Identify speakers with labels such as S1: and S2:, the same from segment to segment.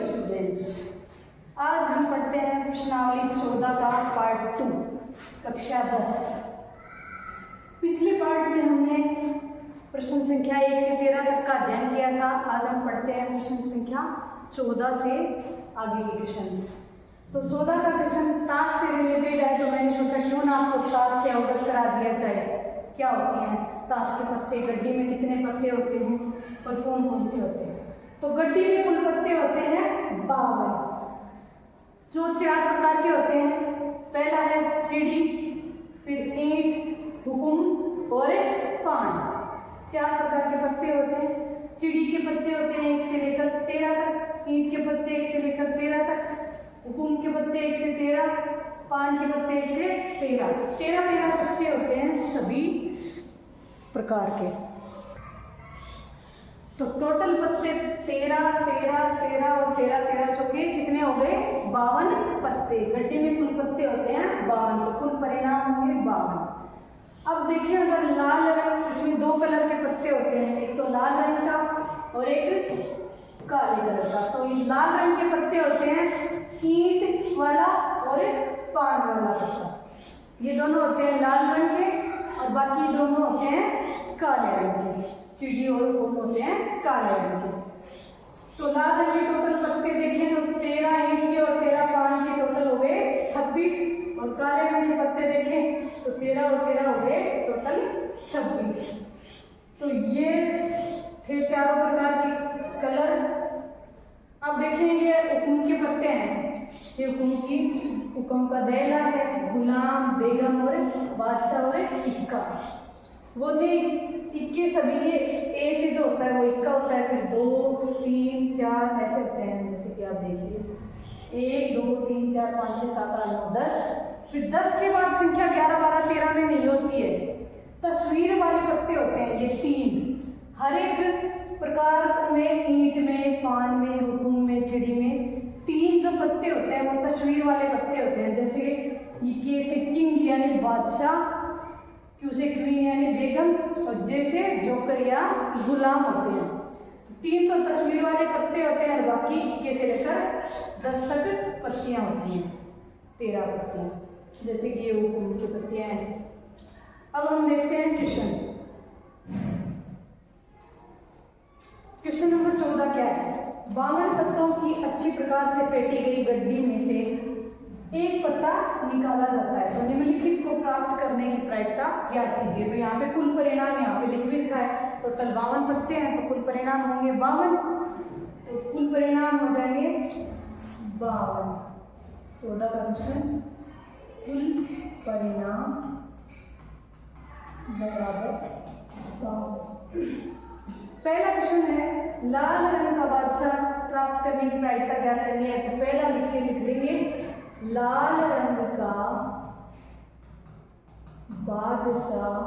S1: Students, आज हम पढ़ते हैं प्रश्नावली 14 का पार्ट 2 कक्षा 10। पिछले पार्ट में हमने प्रश्न संख्या 1 से 13 तक का अध्ययन किया था। आज हम पढ़ते हैं प्रश्न संख्या 14 से आगे के क्वेश्चंस। तो 14 का क्वेश्चन ताश से रिलेटेड है, तो मैंने सोचा क्यों ना आपको ताश से अवगत करा दिया जाए। क्या होती हैं ताश के पत्ते, गड्डी में कितने पत्ते होते हैं और कौन कौन से होते हैं। तो गड्डी में कुल पत्ते होते हैं 52, जो 4 प्रकार के होते हैं। पहला है चिड़ी, फिर ईंट, हुकुम और पान। 4 प्रकार के पत्ते होते हैं। चिड़ी के पत्ते होते हैं 1 से लेकर 13 तक, ईंट के पत्ते 1 से लेकर 13 तक, हुकुम के पत्ते 1 से 13, पान के पत्ते 1 से 13 पत्ते होते हैं सभी प्रकार के। तो टोटल पत्ते 13 और 13 चौके कितने हो गए 52 पत्ते। गड्डी में कुल पत्ते होते हैं 52, तो कुल परिणाम होंगे 52। अब देखिए, अगर लाल रंग, इसमें 2 कलर के पत्ते होते हैं, एक तो लाल रंग का और एक काले कलर का। तो ये लाल रंग के पत्ते होते हैं ईंट वाला और पान वाला पत्ता, ये दोनों होते हैं लाल रंग के, और बाकी दोनों होते हैं काले रंग के। चिड़ी और हुकुम होते हैं काले रंग के। तो लाल रंग के टोटल पत्ते देखें तो 13 ईंट के और 13 पान के टोटल हो गए 26, और काले रंग के पत्ते देखें तो 13 और 13 हो गए टोटल 26। तो ये थे चारों प्रकार के कलर। अब देखें ये हुकुम के पत्ते हैं, ये हुकुम का दैला है, गुलाम, बेगम और बादशाह और इक्का। वो थे इक्के, सभी के ए से जो होता है वो इक्का होता है, फिर 2, 3, 4 ऐसे होते हैं। जैसे कि आप देखिए 1, 2, 3, 4, 5, 6, 7, 8, 9, 10। फिर 10 के बाद संख्या 11, 12, 13 में नहीं होती है। तस्वीर वाले पत्ते होते हैं ये 3, हर एक प्रकार में, ईंट में, पान में, हुकुम में, चिड़ी में 3 जो पत्ते होते हैं वो तस्वीर वाले पत्ते होते हैं। जैसे ये से किंग यानी बादशाह, क्यू से क्वीन यानी बेगम, और जैसे जोकर या गुलाम होते हैं। 3 तो तस्वीर वाले पत्ते होते हैं, बाकी इक्के से लेकर 10 तक पत्तियां होती हैं, 13 पत्तियां, जैसे कि ये हुकुम की पत्तियां हैं। अब हम देखते हैं क्वेश्चन नंबर 14 क्या है। 52 पत्तों की अच्छी प्रकार से फेंटी गई गड्डी में से एक पत्ता निकाला जाता है, तो निम्नलिखित को प्राप्त करने की प्रायिकता ज्ञात कीजिए। तो यहाँ पे कुल परिणाम यहाँ पे लिख भी लिखा है, टोटल 52 पत्ते हैं, तो कुल परिणाम होंगे 52। तो कुल परिणाम हो जाएंगे 52। 14 का क्वेश्चन, कुल परिणाम बराबर 52। पहला क्वेश्चन है लाल रंग का बादशाह प्राप्त करने की प्रायिकता क्या करनी है। तो पहला लिख देंगे लाल रंग का बादशाह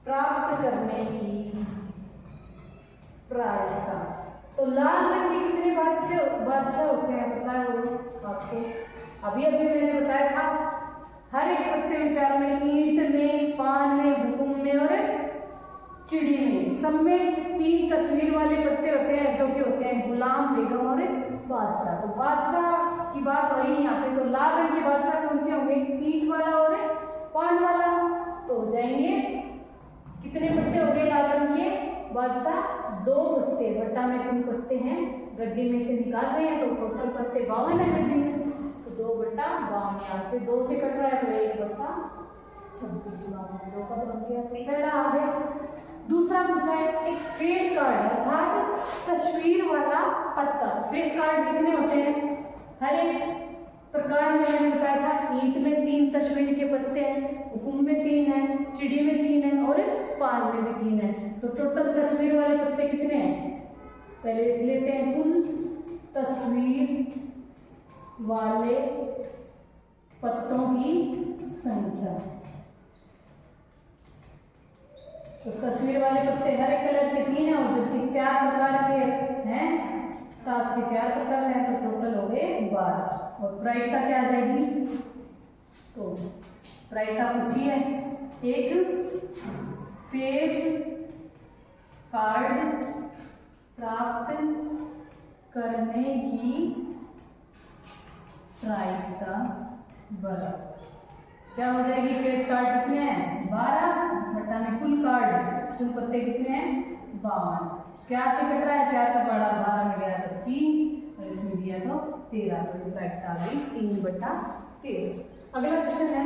S1: प्राप्त करने की प्रायिकता। तो लाल रंग के कितने बादशाह होते हैं पता है वो आपको, अभी मैंने बताया था। हर एक पत्ते विचार में, ईंट में, पान में, हुकुम में और चिड़ी में, सब में 3 तस्वीर वाले पत्ते होते हैं, जो कि होते हैं गुलाम, बेगम और बादशाह। तो बादशाह की बात हो रही है यहाँ पे। तो लाल रंग के बादशाह कौन से होंगे, ईंट वाला और पान वाला। तो हो जाएंगे कितने पत्ते हो गए लाल रंग के बादशाह, 2 पत्ते। बट्टा में कुल पत्ते हैं, गड्डी में से निकाल रहे हैं, तो टोटल पत्ते 52 है गड्डी में, तो 2/52। यहाँ से 2 से कट रहा है तो 1/26 2 का बन गया। तो पहला आ गया। दूसरा पूछा है एक फेस कार्ड, अर्थात तस्वीर वाला पत्ता। फेस कार्ड कितने होते हैं, हर एक प्रकार में मैंने बताया था। ईंट में 3 तस्वीर के पत्ते हैं, हुकुम में 3 है, चिड़ी में 3 है और पान में भी 3 है। तो टोटल तस्वीर वाले पत्ते कितने हैं, पहले लिख लेते हैं। कुल तस्वीर वाले पत्तों की संख्या। तो तस्वीर वाले पत्ते हर एक कलर के 3 है, और जबकि 4 प्रकार के हैं, ताश के 4 प्रकार हैं, तो टोटल हो गए 12। और प्रायिकता क्या आ जाएगी, तो प्रायिकता पूछी है एक फेस कार्ड प्राप्त करने की प्रायिकता बराबर क्या हो जाएगी? फेस कार्ड कितने हैं? 12 बटा में कुल कार्ड कुल पत्ते कितने हैं? 52। 4 से कट रहा है, 4 का बड़ा 12 में गया तो 3 और इसमें दिया तो 13, तो ये प्रायिकता आ गई 3/13। अगला क्वेश्चन है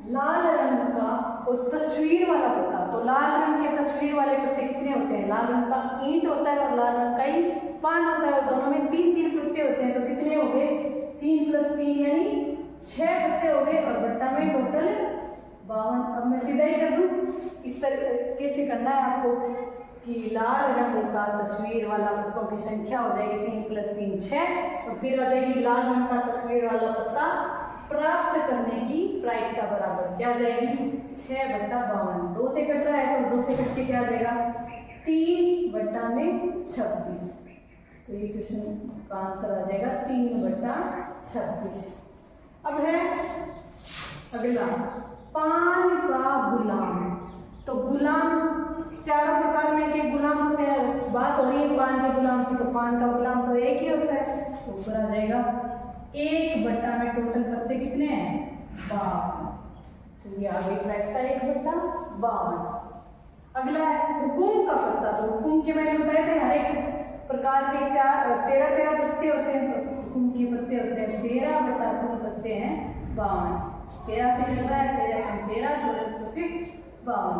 S1: लाल रंग का और तस्वीर वाला पत्ता। तो लाल रंग के तस्वीर वाले पत्ते कितने होते हैं? लाल रंग का ईंट होता है और लाल रंग का ही पान होता है और दोनों में 3-3 पत्ते होते हैं, तो कितने हो गए? 3 + 3 यानी 6 पत्ते हो गए और बट्टा में टोटल 52। अब मैं सीधा ही कर दूं, इस तरीके से करना है आपको कि लाल रंग का तस्वीर वाला पत्तों की संख्या हो जाएगी 3 + 3 6, और फिर आ जाएगी लाल रंग का तस्वीर वाला पत्ता प्राप्त करने की प्रायिकता बराबर क्या आ जाएगी? 6/52। 2 से कट रहा है तो 2 से कट के क्या आ जाएगा? 3/26। तो ये क्वेश्चन का आंसर आ जाएगा 3/26। अब है अगला पान का गुलाम। तो गुलाम चारों प्रकार में के गुलाम होते हैं, बात हो रही है पान के गुलाम की, तो पान का गुलाम तो एक ही होता है, तो ऊपर आ जाएगा 1/, में टोटल पत्ते कितने हैं? 52। तो ये आ गई प्रायिकता 1/52। अगला है हुकुम का पत्ता। तो हुकुम के मैंने बताए थे हर एक प्रकार के 13 पत्ते होते हैं, तो हुकुम के पत्ते होते हैं 13 कुल पत्ते हैं 52। 13 से कितना है? 13 × 13 52।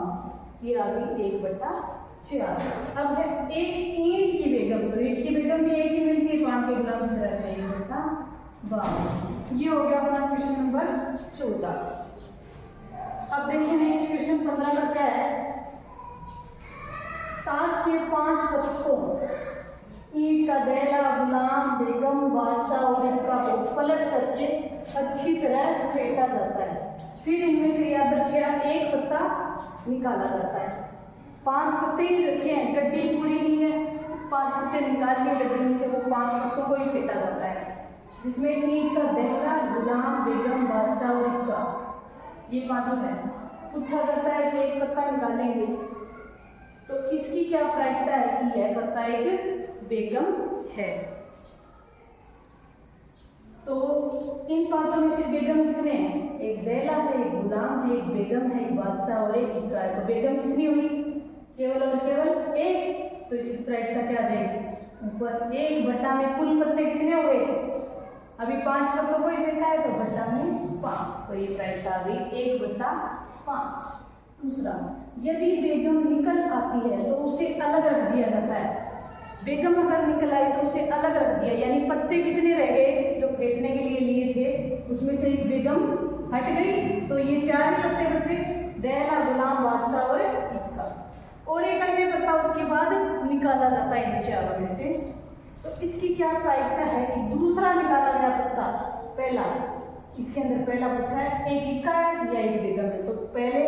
S1: ये आ गई 1/4। अब है एक ईंट की बेगम। तो ईंट की बेगम भी एक ही मिलती है, पान के गुलाम की तरह है 1/52। ये हो गया अपना क्वेश्चन नंबर 14। अब देखिए नेक्स्ट क्वेश्चन 15 का क्या है? ताश के 5 पत्तों ईंट का दैला, गुलाम, बेगम, बादशाह और इनका को पलट करके अच्छी तरह फेंटा जाता है। फिर इनमें से यादृच्छिया एक पत्ता निकाला जाता है। 5 पत्ते ही रखे हैं, गड्डी पूरी नहीं है, 5 पत्ते निकाल लिए गड्डी में से, वो 5 पत्तों को ही फेंटा जाता है, जिसमें ईंट का दैला, गुलाम, बेगम, बादशाह और इनका ये 5 है। पूछा जाता है कि एक पत्ता निकालेंगे तो इसकी क्या प्रायिकता है कि यह पत्ता एक बेगम है। तो इन 5 में से बेगम कितने हैं? एक दैला है, एक गुलाम है, एक बेगम है, एक बादशाह और एक इक्का है। तो बेगम कितनी हुई? केवल और केवल एक। तो इसकी प्रायिकता क्या आ जाएगी? ऊपर 1/, में कुल पत्ते कितने हो गए? अभी 5 पत्तों को ही फेंटा है तो बट्टा में 5, तो ये प्रायिकता आ गई 1/5। दूसरा, यदि बेगम निकल आती है तो उसे अलग रख दिया जाता है। बेगम अगर निकल आई तो उसे अलग रख दिया, यानी पत्ते कितने रह गए जो फेंटने के लिए लिए थे, उसमें से एक बेगम हट गई, तो ये 4 पत्ते बचे, दैला, गुलाम, बादशाह और इक्का, और एक अन्य पत्ता उसके बाद निकाला जाता है इन 4 में से। तो इसकी क्या प्रायिकता है कि दूसरा निकाला गया पत्ता, पहला, इसके अंदर पहला पूछा है एक इक्का है या एक बेगम है। तो पहले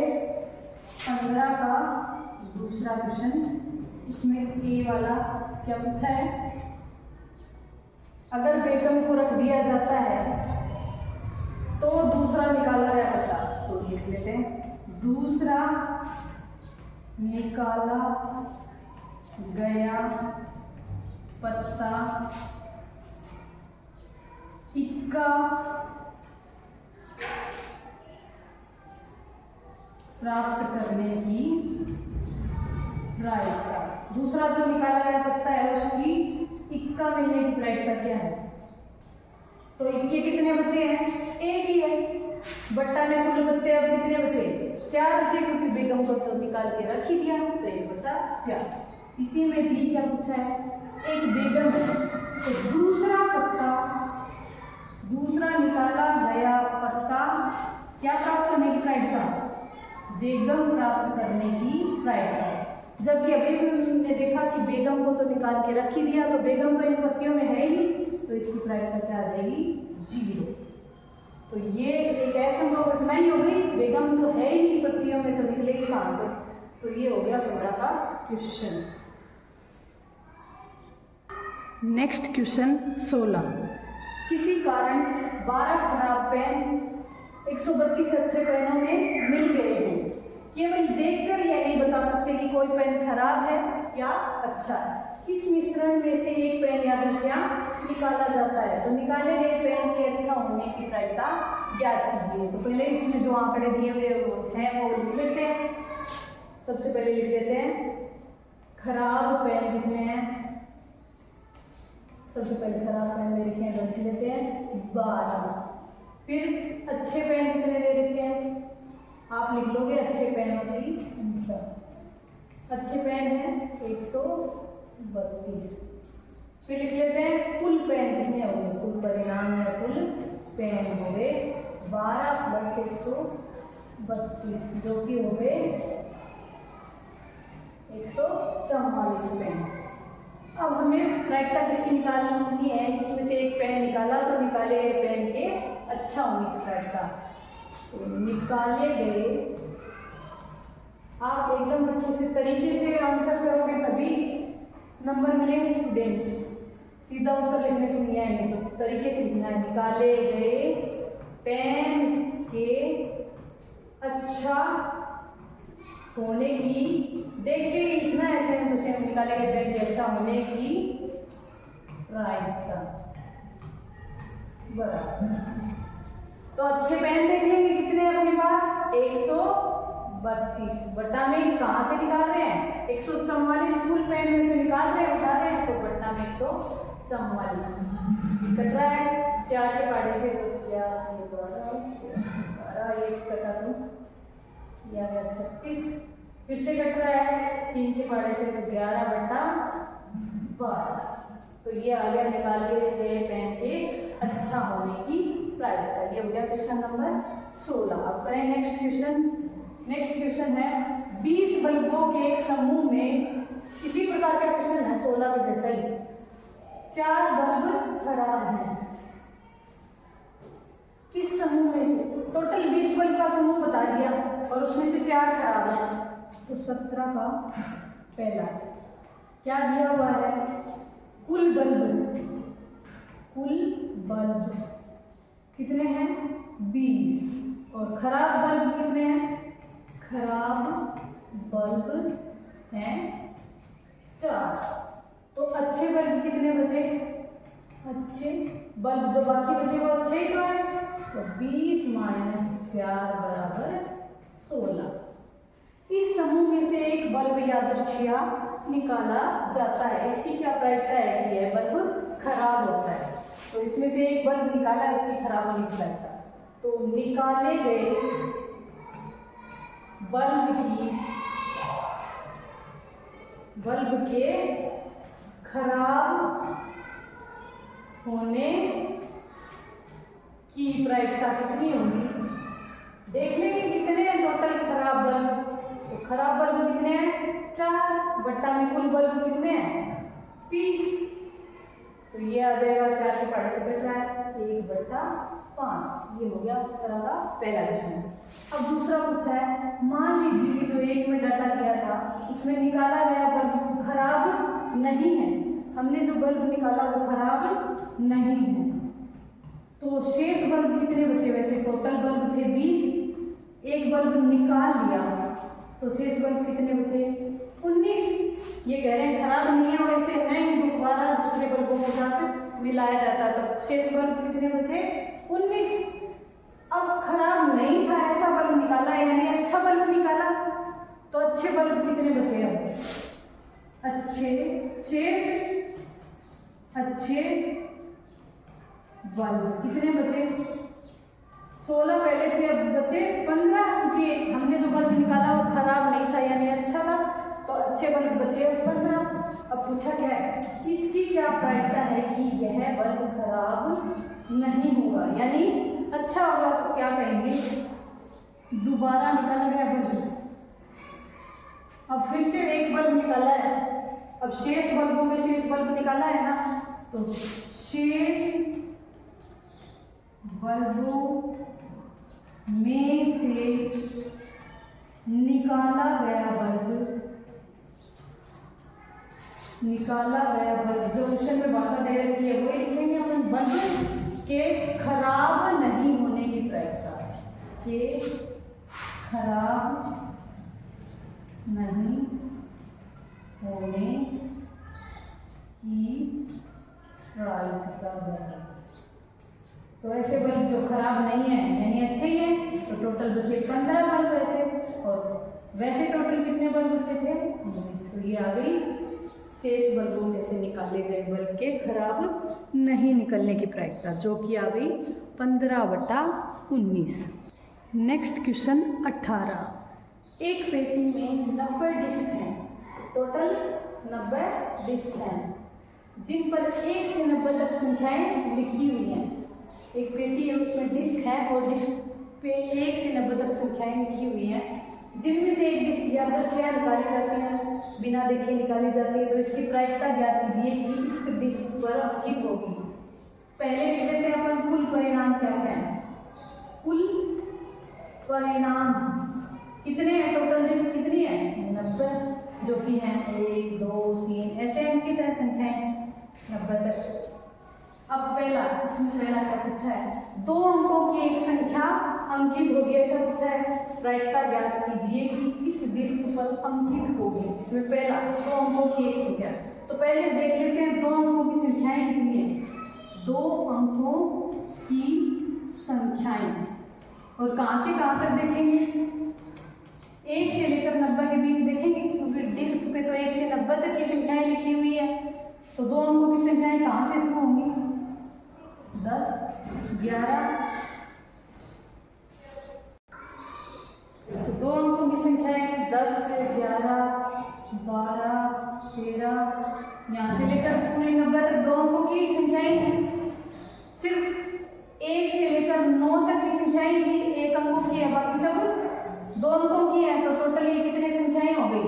S1: 15 का दूसरा क्वेश्चन, इसमें ए वाला क्या पूछा है? अगर बेगम को रख दिया जाता है तो दूसरा निकाला गया पत्ता, तो लिख लेते हैं दूसरा निकाला गया पत्ता इक्का प्राप्त करने की प्रायिकता। दूसरा जो निकाला गया पत्ता है उसकी इक्का मिलने की प्रायिकता क्या है? तो इक्के कितने बचे हैं? एक ही है। बट्टा में कुल पत्ते अब कितने बचे? 4 बचे, क्योंकि बेगम को तो निकाल के रख ही दिया, तो 1/4। इसी में भी क्या पूछा है? एक बेगम है, तो दूसरा निकाला गया पत्ता क्या प्राप्त करने की प्रायिकता? बेगम प्राप्त करने की प्रायिकता। जबकि अभी हमने देखा कि बेगम को तो निकाल के रख ही दिया, तो बेगम तो इन पत्तियों में है ही नहीं, तो इसकी प्रायिकता क्या आ जाएगी? 0। तो ये एक असंभव घटना ही हो गई, बेगम तो है ही नहीं पत्तियों में, तो निकलेगी कहाँ से? तो ये हो गया 15 का क्वेश्चन। Next question 16। किसी कारण 12 खराब पेन 132 अच्छे पेनों में मिल गए हैं। केवल देखकर यह नहीं बता सकते कि कोई कोई पेन खराब है या अच्छा है। इस मिश्रण में से एक पेन या दूसरा निकाला जाता है। तो निकाले गए पेन के अच्छा होने की प्रायिकता ज्ञात कीजिए। तो पहले इसमें जो आंकड़े दिए हुए हैं वो लिख लेते हैं। सबसे पहले लिख लेते हैं खराब पेन कितने हैं। सबसे पहले खराब पेन दे रखे हैं, लिख लेते हैं 12। फिर अच्छे पेन कितने दे रखे हैं, आप लिख लोगे अच्छे पेनों की संख्या। अच्छे पेन है 132। फिर लिख लेते हैं कुल पेन कितने हो गए, कुल परिणाम या कुल पेन हो गए 12 + 132 जो कि हो गए 144 पेन। अब हमें प्रायिकता किसकी निकालनी है, इसमें से एक पेन निकाला तो निकाले गए पेन के अच्छा होने की प्रायिकता। तो निकाले गए, आप एकदम अच्छे से तरीके से आंसर करोगे तभी नंबर मिलेंगे स्टूडेंट्स। सीधा उत्तर लिखने से नहीं आएंगे, तो तरीके से लिखना है। निकाले गए पेन के अच्छा होने की, देखिए लिखना है सेम टू सेम। निकाले गए पेन के अच्छा होने की प्रायिकता बराबर। तो अच्छे पेन देख लेंगे कितने अपने पास 132 बटा में कहाँ से निकाल रहे हैं 144 फुल पेन में से निकाल रहे हैं, उठा रहे हैं तो बटा में 144 कट रहा है। 4 के पाड़े से तो 4 12 1 कटा तो यह आ गया 36। फिर से कट रहा है 3 के पाड़े से तो 11 बटा 12। तो ये आ गया निकाल के गए पेन के अच्छा होने की प्रायिकता। ये हो गया क्वेश्चन नंबर 16। अब करें नेक्स्ट क्वेश्चन। नेक्स्ट क्वेश्चन है 20 बल्बों के एक समूह में, इसी प्रकार का क्वेश्चन है 16 के जैसा ही। 4 बल्ब खराब हैं। इस समूह में से टोटल 20 बल्ब का समूह बता दिया और उसमें से 4 खराब हैं, तो 17 का पहला क्या दिया हुआ है, कुल बल्ब कितने हैं 20 और खराब बल्ब कितने हैं, खराब बल्ब हैं 4। तो अच्छे बल्ब कितने बचे, अच्छे बल्ब जो बाकी बचे वो अच्छे ही तो है। तो 20 - 4 बराबर 16। इस समूह में से एक बल्ब यादृच्छिया निकाला जाता है। इसकी क्या प्रायिकता है कि यह बल्ब खराब होता है। तो इसमें से एक बल्ब निकाला, इसकी खराब होने की प्रायिकता। तो निकाले गए बल्ब के खराब होने की प्रायिकता कितनी होगी, देख लेंगे कितने हैं टोटल खराब बल्ब। तो खराब बल्ब कितने हैं 4 बट्टा में कुल बल्ब कितने हैं 20। तो ये आ जाएगा 4 के पाड़े से बच रहा है 1/5। ये हो गया उस तरह का पहला क्वेश्चन। अब दूसरा पूछा है, मान लीजिए कि जो एक में डाटा दिया था उसमें निकाला गया बल्ब खराब नहीं है। हमने जो बल्ब निकाला वो खराब नहीं है, तो शेष बल्ब कितने बचे, वैसे टोटल बल्ब थे 20, एक बल्ब निकाल लिया तो शेष बल्ब कितने बचे 19। ये कह रहे हैं खराब नहीं है और इसे नहीं दोबारा दूसरे बल्बों के साथ मिलाया जाता, तो शेष बल्ब कितने बचे 19। अब खराब नहीं था ऐसा बल्ब निकाला यानी अच्छा बल्ब निकाला, तो अच्छे बल्ब कितने बचे अब अच्छे शेष अच्छे बल्ब कितने बचे 16 पहले थे, अब बचे 15 क्योंकि हमने जो बल्ब निकाला वो खराब नहीं था यानी अच्छा था, तो अच्छे बल्ब बचे 15। अब पूछा क्या है, इसकी क्या प्रायिकता है कि यह बल्ब खराब नहीं होगा यानी अच्छा होगा। तो क्या कहेंगे, दोबारा निकाला गया बल्ब, अब फिर से एक बल्ब निकाला है, अब शेष बल्बों में से एक बल्ब निकाला है ना, तो शेष बल्बों में से निकाला गया बल्ब जो क्वेश्चन में भाषा दे रखी है वही लिखेंगे अपन। बल्ब के खराब नहीं होने की प्रायिकता, के खराब नहीं होने की प्रायिकता बढ़। तो ऐसे बल्ब जो खराब नहीं है यानी अच्छे ही है, तो टोटल बचे 15 बल्ब ऐसे, और वैसे टोटल कितने बल्ब बचे थे 19। तो ये आ गई शेष बल्बों में से निकाले गए बल्ब के खराब नहीं निकलने की प्रायिकता, जो कि आ गई 15/19। Next question 18। एक पेटी में 90 डिस्क हैं, टोटल 90 डिस्क हैं, जिन पर 1 से 90 तक संख्याएं लिखी हुई हैं। एक पेटी है, उसमें डिस्क है और डिस्क पे 1 से 90 तक संख्याएं लिखी हुई हैं, जिनमें से एक डिस्क या दर्शिया निकाली जाती है, बिना देखे निकाली जाती है। तो इसकी प्रायिकता ज्ञात कीजिए कि इस डिस्क पर अंकित होगी। पहले लिख देते हैं अपन कुल परिणाम क्या क्या है। कुल परिणाम कितने हैं, टोटल डिस्क कितनी है 90, जो कि हैं 1 2 3 ऐसे अंकित है संख्याएं 90 तक। अब इसमें पहला क्या पूछा है, 2 अंकों की एक संख्या अंकित होगी, ऐसा पूछा है। प्रायिकता ज्ञात कीजिए कि इस डिस्क पर अंकित होगी। इसमें पहला 2 अंकों की एक संख्या, तो पहले देख लेते हैं 2 अंकों की संख्याएं कितनी है। 2 अंकों की संख्याएं, और कहां से कहां तक देखेंगे, 1 से लेकर 90 के बीच देखेंगे, क्योंकि डिस्क पे तो 1 से 90 तक की संख्याएं लिखी हुई है। तो 2 अंकों की संख्याएं कहां से शुरू होंगी, 10 11। तो 2 अंकों की संख्याएं 10 से 11 12 13, यहाँ से लेकर पूरे 90 तक 2 अंकों की संख्याएं हैं। सिर्फ 1 से लेकर 9 तक की संख्याएं ही 1 अंकों की है, बाकी सब 2 अंकों की है। तो टोटल ये कितने संख्याएं हो गई,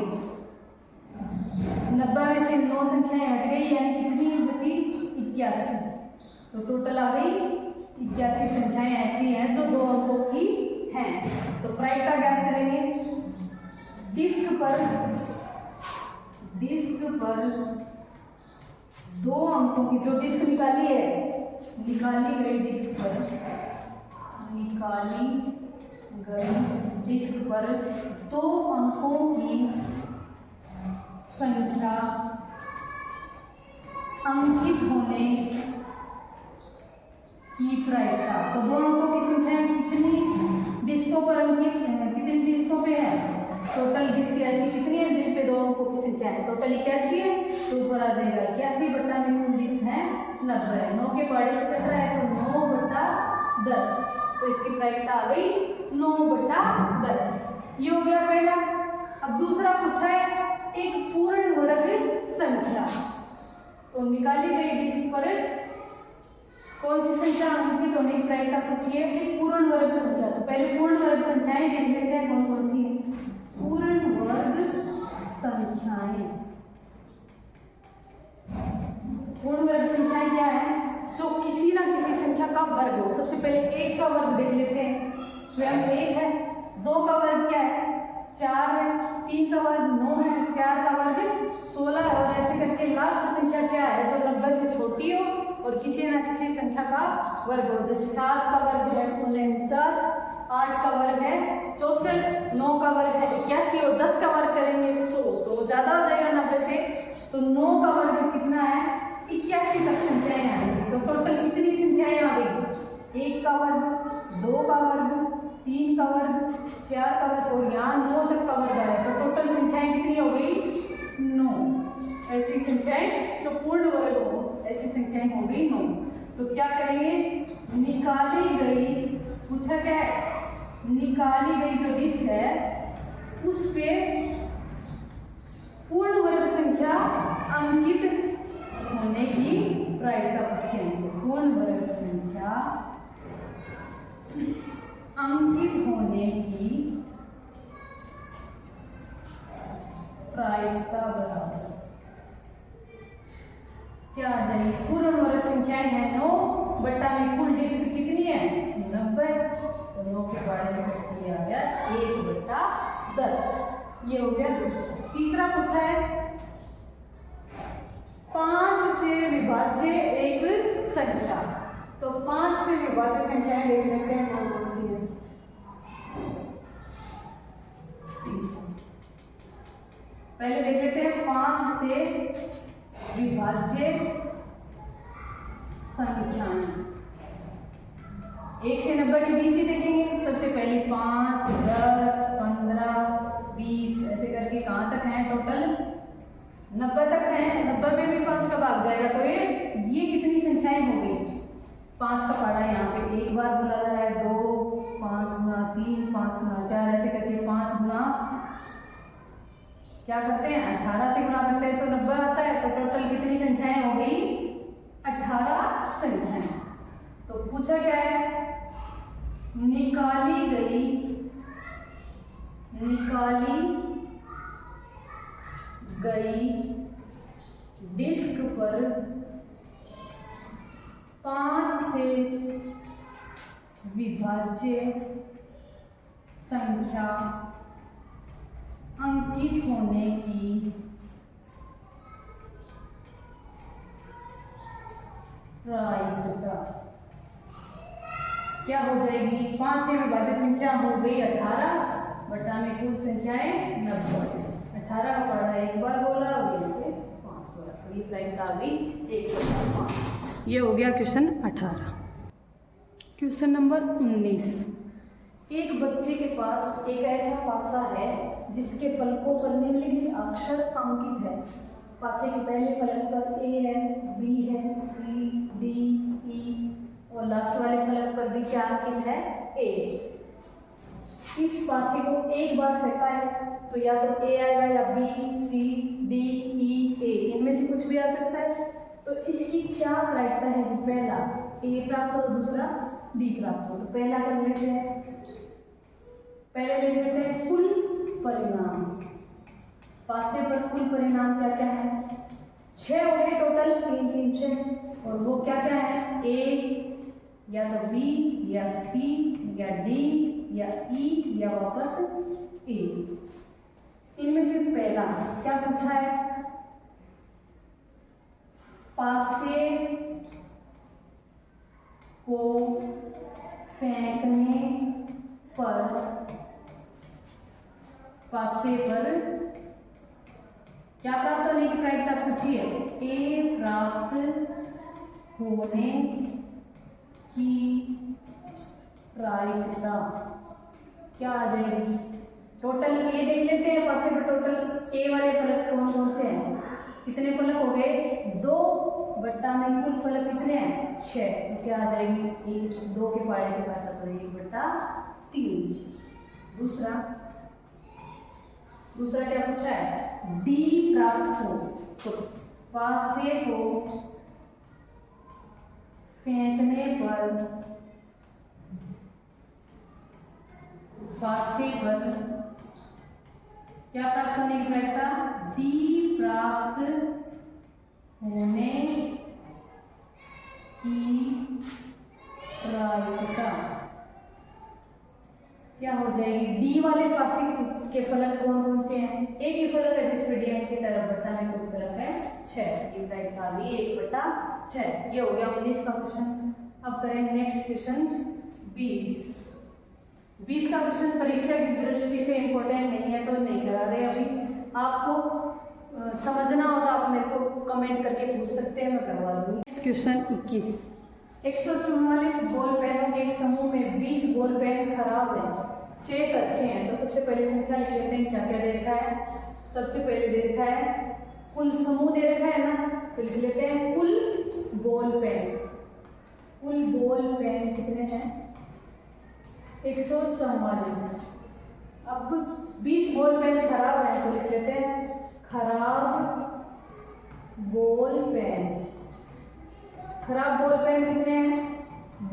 S1: 90 में से 9 संख्याएं हट गई, यानी कितनी बची 81। तो टोटल आ गई 81 संख्याएं ऐसी हैं जो 2 अंकों की हैं। तो प्रायिकता ज्ञात करेंगे। डिस्क पर 2 अंकों की, जो डिस्क निकाली गई डिस्क पर 2 अंकों की संख्या अंकित होने की प्रायिकता। तो 2 अंकों की संख्या कितनी डिस्कों पर अंकित, कितनी डिस्कों पे है, टोटल डिस्क ऐसी कितनी है जिन पे 2 अंकों की संख्या है, टोटल 81 है। तो ऊपर आ जाएगा 81 बटा में कुल डिस्क है 90 है, 9 के पार्ट से कट रहा है तो 9/10। तो इसकी प्रायिकता आ गई 9/10। ये हो गया पहला। अब दूसरा पूछा है एक पूर्ण वर्ग संख्या, तो निकाली गई डिस्क पर कौन सी संख्या अंकित होने की प्रायिकता पूछिए, एक पूर्ण वर्ग संख्या। तो पहले पूर्ण वर्ग संख्याएं देख लेते हैं कौन कौन सी है। पूर्ण वर्ग संख्याएं, पूर्ण वर्ग संख्याएं क्या है, जो किसी ना किसी संख्या का वर्ग हो। सबसे पहले 1 का वर्ग देख लेते हैं, स्वयं 1 है। 2 का वर्ग क्या है 4 है, 3 का वर्ग 9 है, 4 का वर्ग 16 है, और ऐसे करके लास्ट संख्या क्या है जो 90 से छोटी हो और किसी न किसी संख्या का वर्ग हो। जैसे 7 का वर्ग है 49, 8 का वर्ग है 64, 9 का वर्ग है 81 और 10 का वर्ग करेंगे 100, तो ज़्यादा हो जाएगा 90 से। तो 9 का वर्ग कितना है 81 तक संख्याएं आएंगी। तो टोटल कितनी संख्याएं आ गई, 1 का वर्ग, 2 का वर्ग, 3 का वर्ग, 4 का वर्ग और यहाँ 9 तक का वर्ग आया। तो टोटल संख्याएं कितनी हो गई 9। ऐसी संख्याएं जो पूर्ण वर्ग हो, ऐसी संख्याएं हो गई 9। तो क्या करेंगे, निकाली गई, पूछा क्या है, निकाली गई जो डिस्क है उस पे पूर्ण वर्ग संख्या अंकित होने की प्रायिकता पूछी है। पूर्ण वर्ग संख्या अंकित होने की प्रायिकता बराबर क्या आ जाएगी, पूर्ण वर्ग संख्याएं हैं 9 बटा में कुल डिस्क कितनी है 90, तो 9 के बारे से आ गया 1/10। ये हो गया दूसरा। तीसरा पूछा है 5 से विभाज्य एक संख्या। तो 5 से विभाज्य संख्याएं देख लेते हैं कौन कौन सी है। पहले देख लेते हैं 5 से विभाज्य संख्याएं। 1 से 90 के बीच ही देखेंगे। सबसे पहले 5, 10, 15, 20 ऐसे करके कहाँ तक हैं टोटल? 90 तक हैं। 90 में भी 5 का भाग जाएगा तो ये कितनी संख्याएं हो गई? 5 का पढ़ा यहाँ पे एक बार बोला जा रहा है, 2, 5 गुना 3, 5 गुना 4 ऐसे करके 5 गुना क्या करते हैं 18 से गुना करते हैं तो 90 आता है। तो टोटल कितनी संख्याएं हो गई? 18 संख्याएं। तो पूछा क्या है? निकाली गई डिस्क पर 5 से विभाज्य संख्या अंकित होने की प्रायिकता क्या हो जाएगी? 5 से विभाज्य संख्या हो गई 18 बटा में कुल संख्याएं 90। 18 का पढ़ा एक बार बोला और यहाँ पे 5 बोला तो ये प्रायिकता आ गई 1/5। ये हो गया क्वेश्चन 18। Question number 19। एक बच्चे के पास एक ऐसा पासा है जिसके फलकों पर निम्नलिखित अक्षर अंकित है। पासे के पहले फलक पर ए है, बी है, सी, डी, ई और लास्ट वाले फलक पर भी क्या अंकित है? ए। इस पासे को एक बार फेंका है तो या तो ए आएगा या बी, सी, डी, ई, ए इनमें से कुछ भी आ सकता है। तो इसकी क्या प्रायिकता है कि पहला ए प्राप्त हो दूसरा डी प्राप्त हो? तो पहला कर लेते हैं, पहले लिख लेते हैं कुल परिणाम। पासे पर कुल परिणाम क्या क्या है? 6 हो गए टोटल, 3 3 6 और वो क्या क्या है? ए या तो बी या सी या डी या ई या वापस ए। इनमें से पहला क्या पूछा है? पासे को फेंकने पर पासे पर क्या प्राप्त होने की प्रायिकता पूछी है? ए प्राप्त होने की प्रायिकता क्या आ जाएगी? टोटल ए देख लेते हैं। पासे पर टोटल ए वाले फलक कौन कौन से हैं? कितने फलक हो गए? 2 बट्टा में कुल फलक कितने हैं? 6। तो क्या आ जाएगी? 1 2 के पाड़े से काटा तो 1/3। दूसरा क्या पूछा है? डी प्राप्त हो। तो पासे को फेंकने पर पासे पर क्या प्राप्त होने की प्रायिकता? डी प्राप्त होने की प्रायिकता क्या हो जाएगी? डी वाले पासे के फलक कौन कौन से हैं? एक ही फलक है जिसमें डी की तरफ बट्टा में कोई फलक है 6। ये प्रायिकता आ गई 1/6। ये हो गया 19 का क्वेश्चन। अब करें नेक्स्ट क्वेश्चन 20। 20 का क्वेश्चन परीक्षा की दृष्टि से इम्पोर्टेंट नहीं है तो नहीं करा रहे अभी। आपको समझना हो तो आप मेरे को कमेंट करके पूछ सकते हैं, मैं करवा दूंगी। Next question 21। 144 बॉल पेनों के एक समूह में 20 बॉल पेन खराब है, शेष अच्छे हैं। तो सबसे पहले संख्या लिख लेते हैं। क्या क्या दे रखा है? सबसे पहले दे रखा है कुल समूह दे रखा है ना, तो लिख लेते हैं कुल बॉल पेन। कुल बॉल पेन कितने हैं? 144। अब 20 बॉल पेन खराब है तो लिख लेते हैं खराब बॉल पेन। खराब बॉल पेन कितने हैं?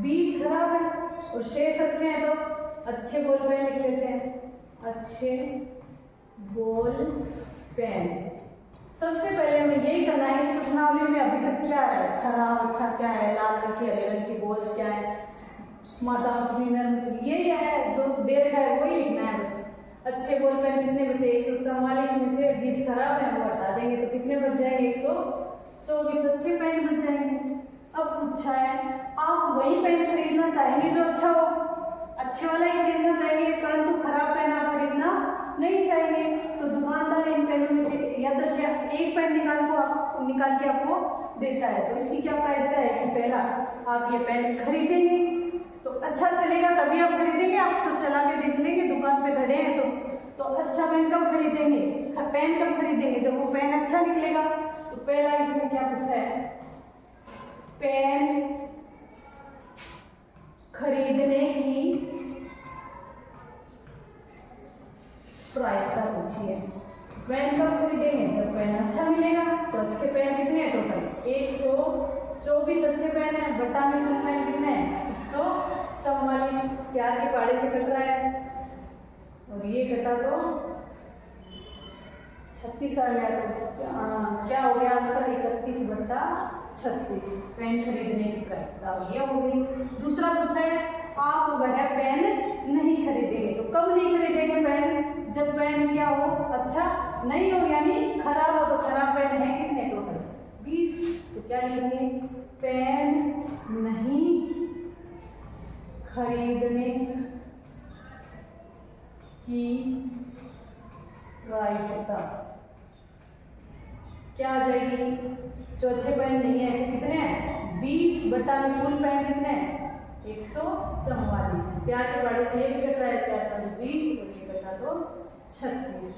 S1: 20 खराब है और शेष अच्छे हैं तो अच्छे बॉल पेन लिख लेते हैं। अच्छे बॉल पेन। सबसे पहले हमें यही करना है इस प्रश्नावली में अभी तक क्या है? खराब अच्छा क्या है? लाल रंग की हरे रंग की बॉल्स क्या है? माता मछली नर मछली यही है जो दे रखा है वही लिखना है बस। अच्छे बॉल पेन कितने बचे? 144 में से 20 खराब है वो हटा देंगे तो कितने बच जाएंगे? 124 अच्छे पेन बच जाएंगे। अब पूछा है आप वही पेन खरीदना चाहेंगे जो अच्छा हो, अच्छे वाला ही खरीदना चाहेंगे परंतु खराब पेन आप खरीदना नहीं चाहेंगे। तो दुकानदार इन पेनों में से निकाल के आपको देता है। तो इसकी क्या प्रायिकता है कि पहला आप ये पेन खरीदेंगे तो अच्छा चलेगा तभी आप खरीदेंगे। आप तो चला के देख लेंगे, दुकान पे खड़े हैं तो अच्छा पेन कब खरीदेंगे, पेन कब खरीदेंगे जब वो पेन अच्छा निकलेगा। तो पहला इसमें क्या पूछा है, पेन खरीदने की प्रायिकता पूछी है। पेन कब खरीदेंगे, जब पेन अच्छा मिलेगा। तो अच्छे पेन कितने हैं टोटल 124 अच्छे पेन है, बटा में कुल पेन कितने हैं 144, 4 के पाड़े से कट रहा है और ये कटा तो 36 आ गया। तो क्या हो गया आंसर 31/36 पेन खरीदने की प्रायिकता ये हो गई। दूसरा पूछा है आप वह पेन नहीं खरीदेंगे। तो कब नहीं खरीदेंगे पेन, जब पेन क्या हो अच्छा नहीं हो यानी खराब हो। तो खराब पेन है कितने टोटल 20। तो क्या लिखेंगे, पेन नहीं खरीदने की प्रायिकता क्या आ जाएगी, जो अच्छे पेन नहीं है ऐसे कितने हैं 20 बटा में कुल पेन कितने हैं 144, 4 के बड़े से ये भी कट रहा है 4 का 20 और ये कटा तो 36।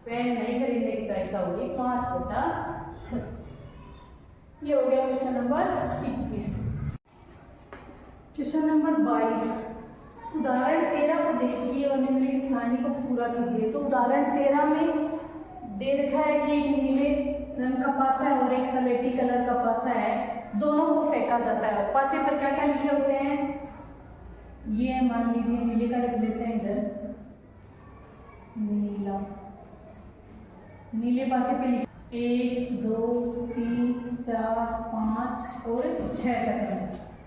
S1: पेन नहीं खरीदने की प्रायिकता होगी 5/36। ये हो गया क्वेश्चन नंबर 21। क्वेश्चन नंबर 22, उदाहरण 13 को देखिए और निम्नलिखित सारणी को पूरा कीजिए। तो उदाहरण 13 में दे रखा है कि एक नीले रंग का पासा है और एक सलेटी कलर का पासा है, दोनों को फेंका जाता है। पासे पर क्या क्या लिखे होते हैं, ये मान लीजिए नीले का लिख लेते हैं इधर, नीला, नीले पासे पे 1 2 3 4 5 और 6 तक है।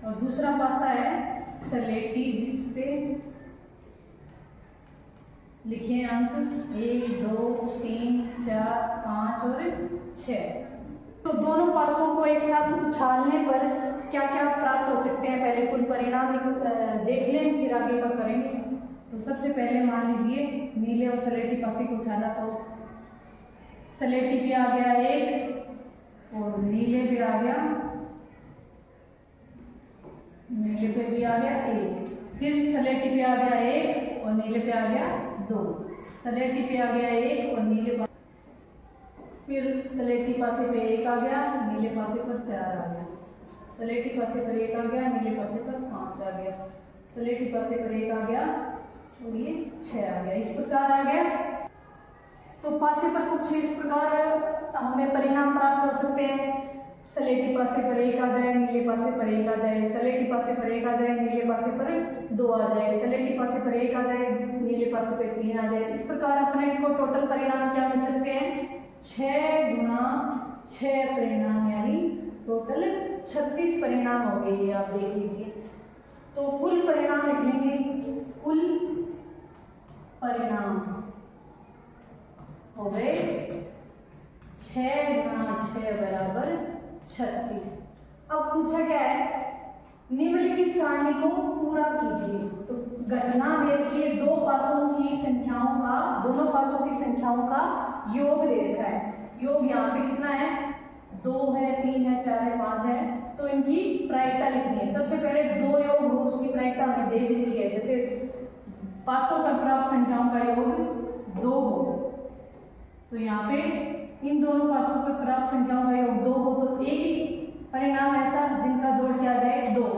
S1: और दूसरा पासा है सलेटी जिसपे लिखे अंक 1 2 3 4 5 और 6। तो दोनों पासों को एक साथ उछालने पर क्या क्या प्राप्त हो सकते हैं, पहले कुल परिणाम देख लें फिर आगे का करेंगे। तो सबसे पहले मान लीजिए नीले और सलेटी पासे को उछाला तो सलेटी पे आ गया 1 और नीले पे आ गया, नीले पे भी आ गया 1, फिर सलेटी पे आ गया 1 और नीले पे आ गया 2, सलेटी पे आ गया 1 और नीले फिर सलेटी पासे पे 1 आ गया, नीले पासे पर 4 आ गया, सलेटी पासे पर 1 आ गया, नीले पासे पर 5 आ गया, सलेटी पासे पर 1 आ गया और ये 6 आ गया। इस प्रकार आ गया। तो पासे पर कुछ इस प्रकार हमें परिणाम प्राप्त हो सकते हैं। सलेटी पासे पर 1 आ जाए, नीले पासे पर 1 आ जाए, सलेटी पासे पर 1 आ जाए, नीले पासे पर 2 आ जाए, सलेटी पासे पर 1 आ जाए, नीले पासे पर 3 आ जाए। इस प्रकार अपने को टोटल परिणाम क्या मिल सकते हैं 6 × 6 परिणाम, यानी टोटल 36 परिणाम हो गए। ये आप देख लीजिए। तो कुल परिणाम लिख लेंगे, कुल परिणाम हो गए 6 × 6 बराबर 36। अब पूछा क्या है, निम्नलिखित सारणी को पूरा कीजिए। तो घटना देखिए, दो पासों की संख्याओं का, दोनों पासों की संख्याओं का योग दे रखा है। योग यहाँ पे कितना है 2 है, 3 है, 4 है, 5 है। तो इनकी प्रायिकता लिखनी है। सबसे पहले 2 योग हो उसकी प्रायिकता हमने देख लिखी है। जैसे पासों पर प्राप्त संख्याओं का योग 2 हो तो यहाँ पे इन दोनों पासों पर प्राप्त संख्याओं का योग 2 हो तो एक ही परिणाम ऐसा जिनका जोड़ किया जाए 2।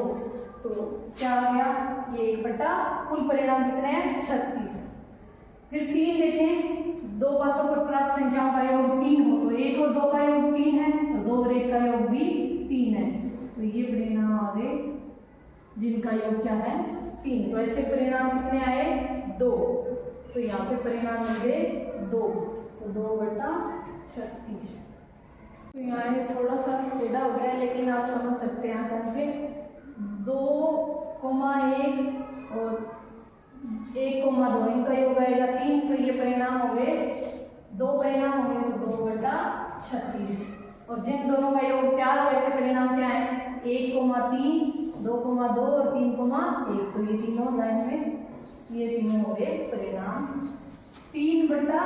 S1: तो क्या आ गया ये 1 बटा कुल परिणाम कितने हैं 36। फिर 3 देखें, दो पासों पर प्राप्त संख्याओं का योग 3 हो तो 1 और 2 का योग 3 है और 2 और 1 का योग भी 3 है। तो ये परिणाम आ गए जिनका योग क्या है 3। तो ऐसे परिणाम कितने आए 2। तो यहाँ पे परिणाम मिल गए 2। तो 2 बटा 36। तो यहाँ ये थोड़ा सा टेढ़ा हो गया है लेकिन आप समझ सकते हैं आसानी से। 2, 1 और 1, 2 इनका योग आएगा 3। तो ये परिणाम हो गए 2 परिणाम हो गए तो 2 बटा 36। और जिन दोनों का योग 4 हो ऐसे परिणाम क्या है 1, 3, 2, 2 और 3, 1। तो ये तीनों लाइन में ये तीनों हो गए परिणाम 3 बटा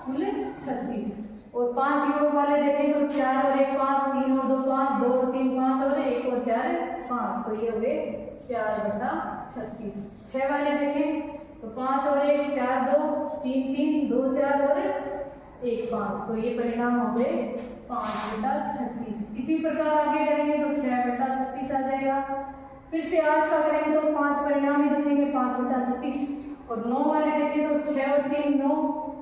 S1: कुल 36। और 5 योग वाले देखें तो 4 और 1 5, 3 और 2 5, 2 और 3 5 और 1 और 4 5, तो ये हो गए 4/36। 6 वाले देखें तो 5 और 1 4 2, 3 3, 2 4 और 1 5, तो ये परिणाम हो गए 5/36। इसी प्रकार आगे करेंगे तो 6/36 आ जाएगा। फिर से 8 का करेंगे तो 5 परिणाम ही बचेंगे 5/36। और 9 वाले देखें तो 6 और 3 9,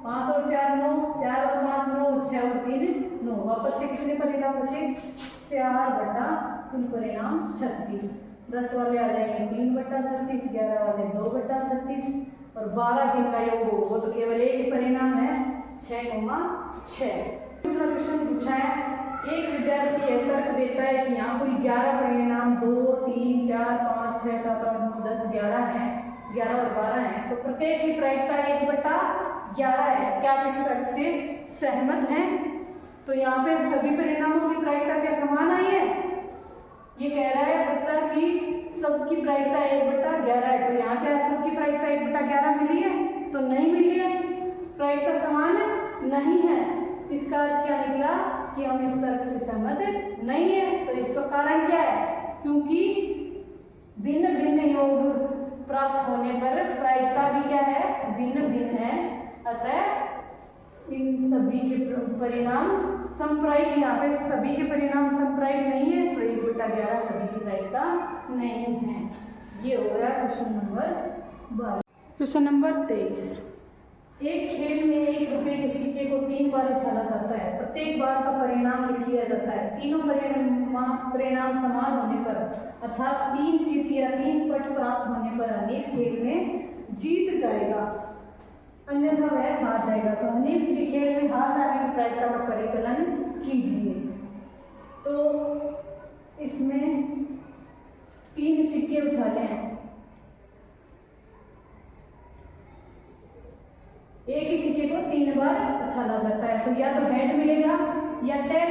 S1: 5 और 4 9, 4 और 5 9, 6 और 3 9, वापस से कितने परिणाम बचे 4/36। 10 वाले आ जाएंगे 3/36, 11 वाले 2/36 और 12 जिनका योग हो वो तो केवल एक ही परिणाम है 6,6। दूसरा क्वेश्चन पूछा है, एक विद्यार्थी यह तर्क देता है कि यहाँ कुल 11 परिणाम 2 3 4 5 6 7 8 9 10 11 हैं, 11 और 12 हैं, तो प्रत्येक की प्रायिकता 1/11 है। क्या आप इस तर्क से सहमत हैं? तो यहाँ पे सभी परिणामों की प्रायिकता क्या समान आई है? ये कह रहा है बच्चा कि सबकी प्रायिकता 1/11 है, तो यहाँ क्या सबकी प्रायिकता 1/11 मिली है? तो नहीं मिली है, प्रायिकता समान नहीं है। इसका अर्थ क्या निकला कि हम इस तर्क से सहमत नहीं है। तो इसका कारण क्या है? क्योंकि भिन्न भिन्न योग प्राप्त होने पर प्रायिकता भी क्या है? भिन्न भिन्न है, अतः इन सभी के परिणाम समप्रायिक, यहाँ पे सभी के परिणाम समप्रायिक नहीं है, तो 1/11 सभी की प्रायिकता नहीं है। ये हो गया क्वेश्चन नंबर 12। क्वेश्चन नंबर 23, एक खेल में 1 रुपये के सिक्के को 3 बार उछाला जाता है, प्रत्येक बार का परिणाम लिख लिया जाता है। तीनों परिणाम समान होने पर अर्थात 3 जीत या 3 पट प्राप्त होने पर हनीफ खेल में जीत जाएगा, अन्यथा वह हार जाएगा। तो हनीफ के खेल में हार जाने की प्रायिकता का परिकलन कीजिए। तो इसमें 3 सिक्के उछाले हैं, एक ही सिक्के को 3 बार उछाला जाता है, तो या तो हेड मिलेगा या टेल,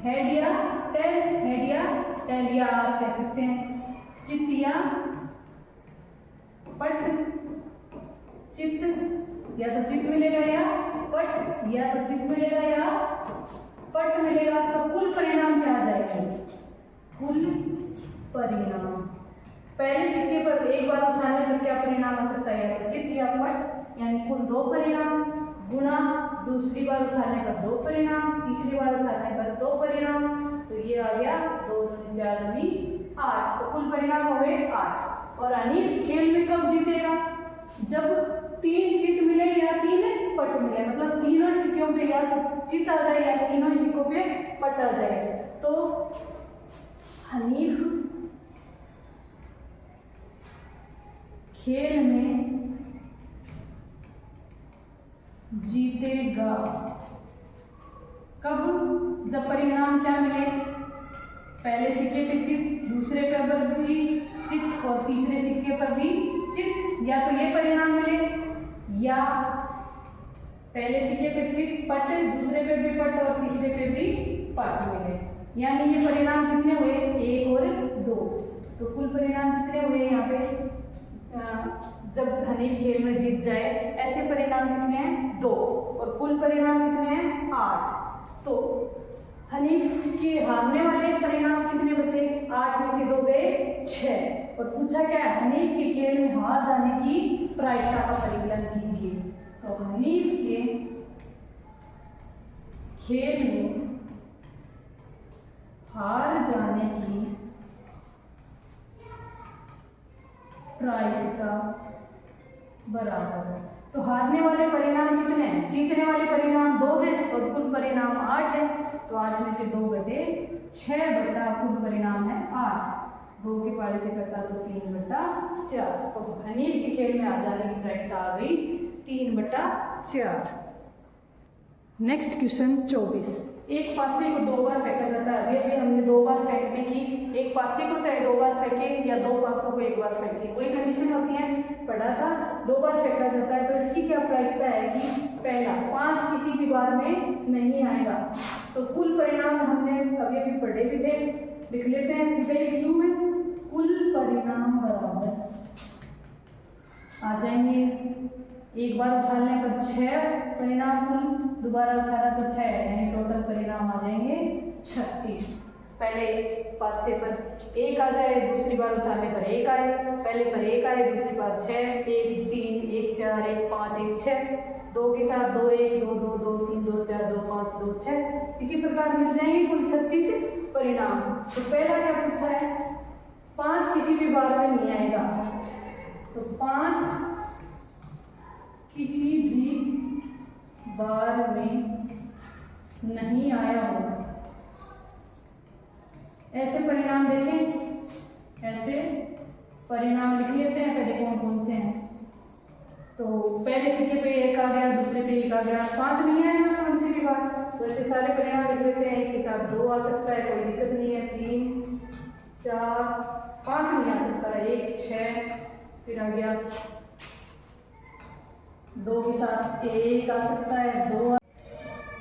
S1: हेड या टेल, हेड या टेल, या आप कह सकते हैं चित या पट, चित, या तो चित मिलेगा या पट, या तो चित मिलेगा या पट मिलेगा। तो कुल परिणाम क्या आ जाएगा? कुल परिणाम पहले सिक्के पर एक बार उछालने पर क्या परिणाम आ सकता है? या तो चित या पट, यानी कुल 2 परिणाम, गुणा दूसरी बार उछालने पर 2 परिणाम, तीसरी बार उछालने पर 2 परिणाम, तो ये आ गया 2 दूनी 4 दूनी 8, तो कुल परिणाम हो गए 8। और हनीफ खेल में कब जीतेगा? जब 3 जीत मिले या 3 पट मिले, मतलब तीनों सिक्कों पे या तो जीत आ जाए या तीनों सिक्कों पे पट आ जाए, तो हनीफ खेल में जीतेगा कब? जब परिणाम क्या मिले? पहले सिक्के पे चित, दूसरे पर भी चित और तीसरे सिक्के पर भी चित, या तो ये परिणाम मिले या पहले सिक्के पे चित पट, दूसरे पे भी पट और तीसरे पे भी पट मिले, यानी ये परिणाम कितने हुए? 1 और 2। तो कुल परिणाम कितने हुए यहाँ पे? जब हनीफ खेल में जीत जाए ऐसे परिणाम कितने हैं? 2, और कुल परिणाम कितने हैं? 8। तो हनीफ के हारने वाले परिणाम कितने बचे? 8 में से 2 गए 6। और पूछा क्या है? हनीफ के खेल में हार जाने की प्रायिकता का परिकलन कीजिए। तो हनीफ के खेल में हार जाने की प्रायिकता बराबर है। तो हारने वाले परिणाम कितने हैं? जीतने वाले परिणाम 2 हैं और कुल परिणाम 8 है, तो 8 में से 2 बटे 6 बटा कुल परिणाम है 8, 2 के पारे से कटा तो 3/4। तो हनीफ के खेल में आ जाने की प्रायिकता आ गई 3/4। नेक्स्ट क्वेश्चन 24, एक पासे को 2 बार फेंका जाता है। अभी हमने 2 बार फेंकने की, एक पासे को चाहे 2 बार फेंके या 2 पासों को 1 बार फेंके, कोई कंडीशन होती है, पढ़ा था। 2 बार फेंका जाता है, तो इसकी क्या प्रायिकता है कि पहला 5 किसी भी बार में नहीं आएगा। तो कुल परिणाम हमने अभी पढ़े भी थे, लिख लेते हैं सीधे क्यू में। कुल परिणाम बराबर आ जाएंगे, एक बार उछालने पर 6 परिणाम कुल, दोबारा उछाला तो 6, 36। पहले पासे पर 1 आ जाए, दूसरी बार उछालने पर 1 आए, पहले पर 1 आए, दूसरी बार 6, 1 3 1 4 1 5 1 6, 2 के साथ 2 1 2 2 2 3 2 4 2 5 2 6। इसी प्रकार मिल जाएंगे कुल 36 परिणाम। तो पहला क्या पूछा है, 5 किसी भी बार में नहीं आएगा, तो 5 किसी भी बार में नहीं आया हो, ऐसे परिणाम देखें, ऐसे परिणाम लिख लेते हैं पहले कौन कौन से हैं। तो पहले सिक्के पे 1 आ गया, दूसरे पे 1 आ गया, 5 नहीं आएगा 5 की बार, तो ऐसे सारे परिणाम लिख लेते हैं। एक के साथ 2 आ सकता है, कोई दिक्कत नहीं है, 3 4 5 नहीं आ सकता है, 1 6 फिर आ गया, 2 के साथ 1 आ सकता है, 2।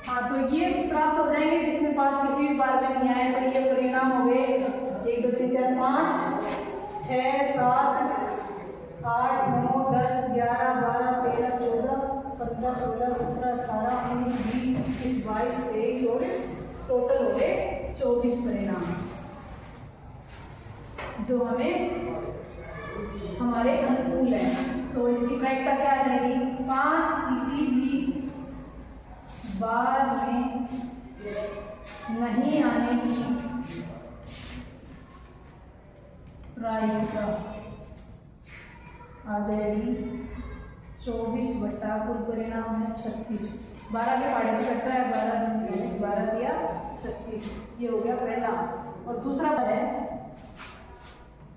S1: हाँ, तो ये प्राप्त हो जाएंगे जिसमें 5 किसी भी बार में नहीं आए। तो ये परिणाम हो गए 1 2 3 4 5 6 7 8 9 10 11 12 13 14 15 16 17 18 19 20 21 22 23 और टोटल हो गए 24 परिणाम, जो हमें हमारे अनुकूल है। तो इसकी प्रायिकता क्या आ जाएगी, 5 किसी भी बार में नहीं आने की प्रायिकता आ जाएगी 24 बटा कुल परिणाम है 36। 12 के पाड़े से कटता है, 12 दिया 36, ये हो गया पहला। और दूसरा है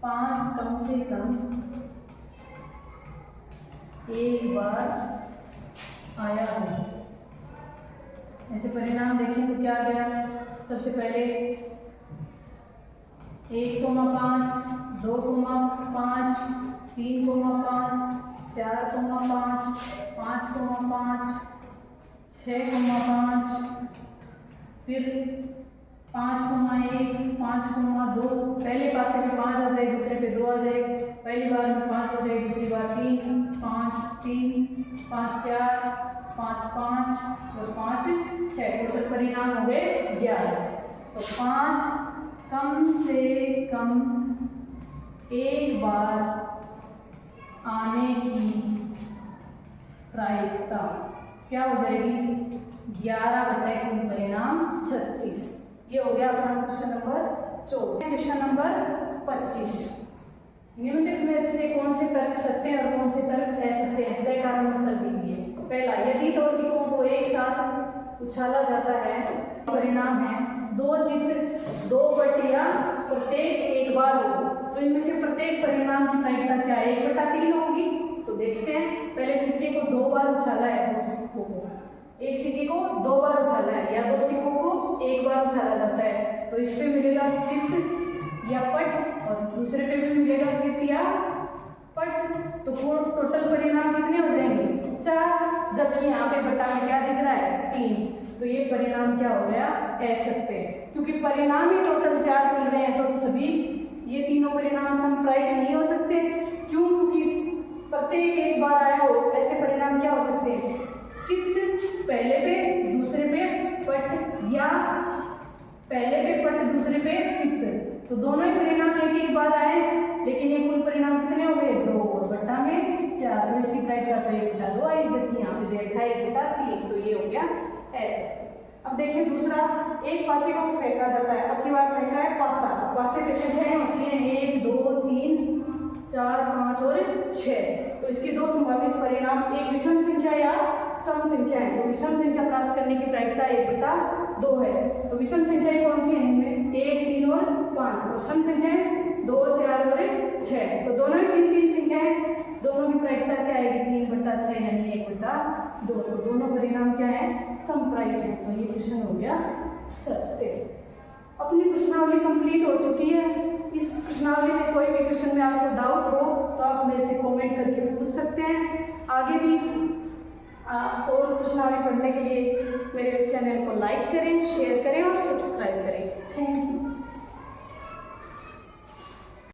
S1: 5 कम से कम एक बार आया है, ऐसे परिणाम देखें तो क्या गया, सबसे पहले 1,5 2,5 3,5 4,5 5,5 6,5 फिर 5,1 5,2। पहले पासे में 5 आ जाए, दूसरे पे 2 आ जाए, पहली बार में 5 आ जाए, दूसरी बार 3 5 3 5 4 5 5 और 5 6, टोटल परिणाम हो गए 11। तो 5 कम से कम एक बार आने की प्रायिकता क्या हो जाएगी, 11 बटे कुल परिणाम 36। ये हो गया अपना क्वेश्चन नंबर 24। क्वेश्चन नंबर 25, निम्नलिखित में से कौन से तर्क सत्य और कौन से तर्क असत्य हैं, सही कारण उत्तर दीजिए। पहला, यदि 2 सिक्कों को एक साथ उछाला जाता है, परिणाम है 2 चित्र 2 पट्टियां प्रत्येक एक बार हो, तो इनमें से प्रत्येक परिणाम की प्रायिकता क्या है, 1/3 होगी। तो देखते हैं, पहले सिक्के को 2 बार उछाला है, 2 सिक्कों को, एक सिक्के को 2 बार उछाला है या 2 सिक्कों को 1 बार उछाला जाता है, तो इस पे मिलेगा चित्र या पट और दूसरे पे भी मिलेगा चित्र या पट। तो टोटल परिणाम कितने हो जाएंगे, 4, जबकि यहाँ पे बटा में क्या दिख रहा है, 3। तो ये परिणाम क्या हो गया, असत्य, क्योंकि परिणाम ही टोटल 4 मिल रहे हैं, तो सभी ये तीनों परिणाम समप्रायिक नहीं हो सकते। क्यों, क्योंकि प्रत्येक एक बार आया हो, ऐसे परिणाम क्या हो सकते हैं, चित्र पहले पे दूसरे पे पट, या पहले पे पट दूसरे पे चित्र, तो दोनों ही परिणाम एक बार आए, लेकिन ये कुल परिणाम कितने हो गए, 2 और बट्टा में 4। तो इसकी प्रायिकता तो 1/2 आई, जबकि यहाँ पे देखा है 1/3, तो ये हो गया ऐसे। अब देखिए दूसरा, एक पासे को फेंका जाता है, अब की बार फेंका है पासा, पासे पे संख्याएं होती हैं 1 2 3 4 5 और 6। तो इसके 2 संभावित परिणाम, एक विषम संख्या या सम संख्या है। तो विषम संख्या प्राप्त करने की प्रायिकता 1/2 है। तो विषम संख्याएं कौन सी हैं, इनमें 1 3 और 5, और सम संख्याएं 2 4 और 6। तो दोनों ही 3 संख्याएं, दोनों की प्रायिकता क्या आएगी, 3/6 यानी 1/2। तो दोनों परिणाम क्या है, समप्रायिक है। तो ये क्वेश्चन हो गया सत्य। अपनी प्रश्नावली कंप्लीट हो चुकी है। इस प्रश्नावली में कोई भी क्वेश्चन में आपको डाउट हो तो आप मेरे से कमेंट करके पूछ सकते हैं। आगे भी और प्रश्नावली पढ़ने के लिए मेरे चैनल को लाइक करें, शेयर करें और सब्सक्राइब करें। Thank you.